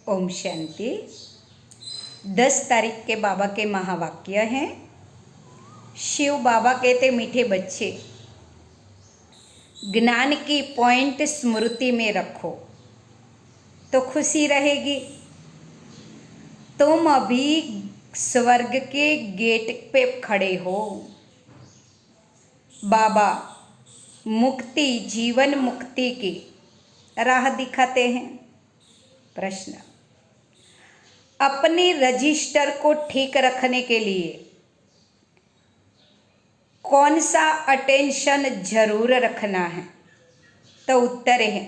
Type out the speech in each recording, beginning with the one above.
ओम शांति। 10 तारीख के बाबा के महावाक्य हैं। शिव बाबा कहते मीठे बच्चे, ज्ञान की पॉइंट स्मृति में रखो तो खुशी रहेगी। तुम अभी स्वर्ग के गेट पे खड़े हो। बाबा मुक्ति, जीवन मुक्ति की राह दिखाते हैं। प्रश्न, अपने रजिस्टर को ठीक रखने के लिए कौन सा अटेंशन जरूर रखना है? तो उत्तर है,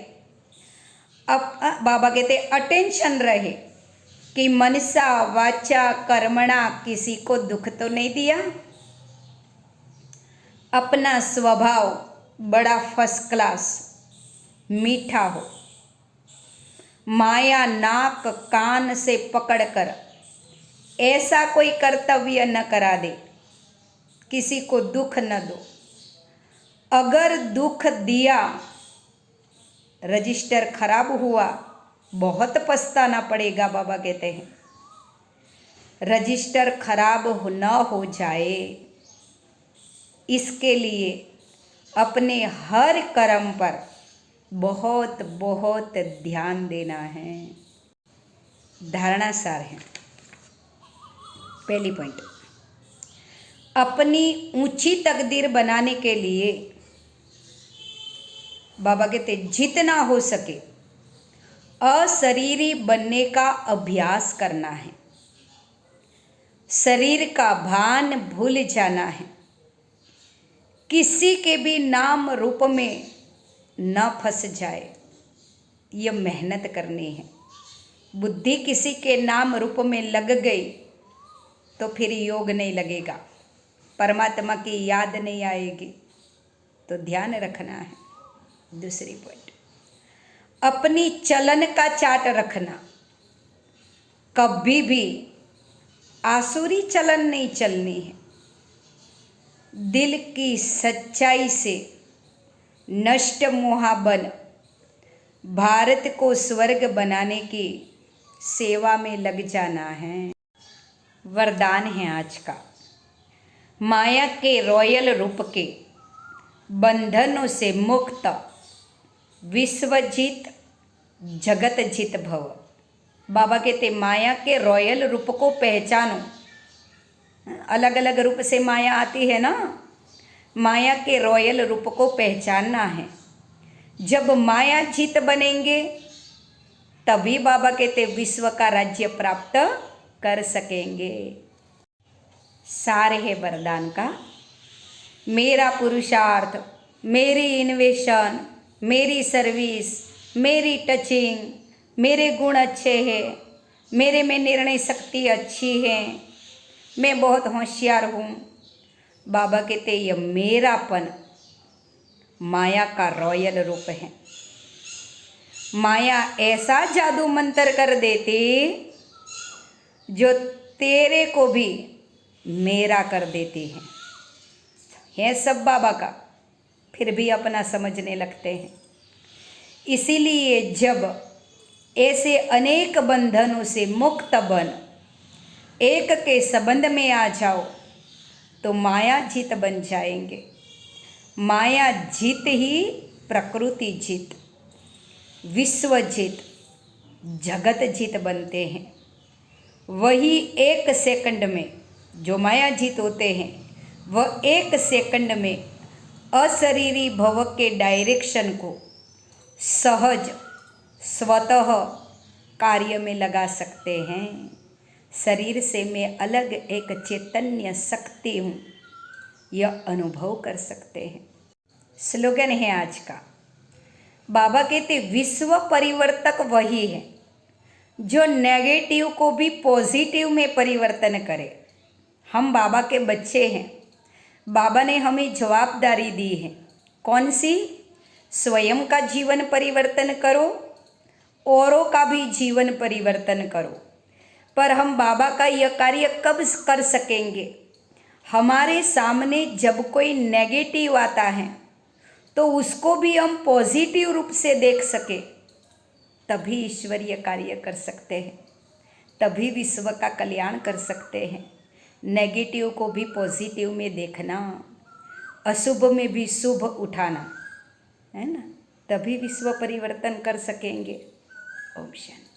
अब बाबा कहते अटेंशन रहे कि मनसा वाचा कर्मणा किसी को दुख तो नहीं दिया। अपना स्वभाव बड़ा फर्स्ट क्लास मीठा हो। माया नाक कान से पकड़कर ऐसा कोई कर्तव्य न करा दे, किसी को दुख न दो। अगर दुख दिया, रजिस्टर खराब हुआ, बहुत पछताना पड़ेगा। बाबा कहते हैं रजिस्टर खराब न हो जाए, इसके लिए अपने हर कर्म पर बहुत बहुत ध्यान देना है। धारणा सार है। पहली पॉइंट, अपनी ऊंची तकदीर बनाने के लिए बाबा कहते जितना हो सके अशरीरी बनने का अभ्यास करना है। शरीर का भान भूल जाना है। किसी के भी नाम रूप में न फंस जाए, यह मेहनत करनी है। बुद्धि किसी के नाम रूप में लग गई तो फिर योग नहीं लगेगा, परमात्मा की याद नहीं आएगी। तो ध्यान रखना है। दूसरी पॉइंट, अपनी चलन का चार्ट रखना। कभी भी आसुरी चलन नहीं चलनी है। दिल की सच्चाई से नष्ट मोहाबन भारत को स्वर्ग बनाने की सेवा में लग जाना है। वरदान है आज का, माया के रॉयल रूप के बंधनों से मुक्त विश्वजीत जगत जीत भव। बाबा कहते माया के रॉयल रूप को पहचानो। अलग अलग रूप से माया आती है ना, माया के रॉयल रूप को पहचानना है। जब माया जीत बनेंगे तभी बाबा कहते विश्व का राज्य प्राप्त कर सकेंगे। सार है वरदान का, मेरा पुरुषार्थ, मेरी इन्वेशन, मेरी सर्विस, मेरी टचिंग, मेरे गुण अच्छे हैं, मेरे में निर्णय शक्ति अच्छी है, मैं बहुत होशियार हूँ। बाबा कहते यह मेरापन माया का रॉयल रूप है। माया ऐसा जादू मंत्र कर देती जो तेरे को भी मेरा कर देती है सब बाबा का, फिर भी अपना समझने लगते हैं। इसीलिए जब ऐसे अनेक बंधनों से मुक्त बन एक के संबंध में आ जाओ तो माया जीत बन जाएंगे। माया जीत ही प्रकृति जीत, विश्व जीत, जगत जीत बनते हैं। वही एक सेकंड में जो माया जीत होते हैं, वह एक सेकंड में अशरीरी भव के डायरेक्शन को सहज स्वतः कार्य में लगा सकते हैं। शरीर से मैं अलग एक चैतन्य शक्ति हूँ, यह अनुभव कर सकते हैं। स्लोगन है आज का, बाबा कहते विश्व परिवर्तक वही है जो नेगेटिव को भी पॉजिटिव में परिवर्तन करे। हम बाबा के बच्चे हैं। बाबा ने हमें जवाबदारी दी है। कौन सी? स्वयं का जीवन परिवर्तन करो, औरों का भी जीवन परिवर्तन करो। पर हम बाबा का यह कार्य कब कर सकेंगे? हमारे सामने जब कोई नेगेटिव आता है तो उसको भी हम पॉजिटिव रूप से देख सके। तभी ईश्वरीय कार्य कर सकते हैं, तभी विश्व का कल्याण कर सकते हैं। नेगेटिव को भी पॉजिटिव में देखना, अशुभ में भी शुभ उठाना, है ना, तभी विश्व परिवर्तन कर सकेंगे। ओम शांति।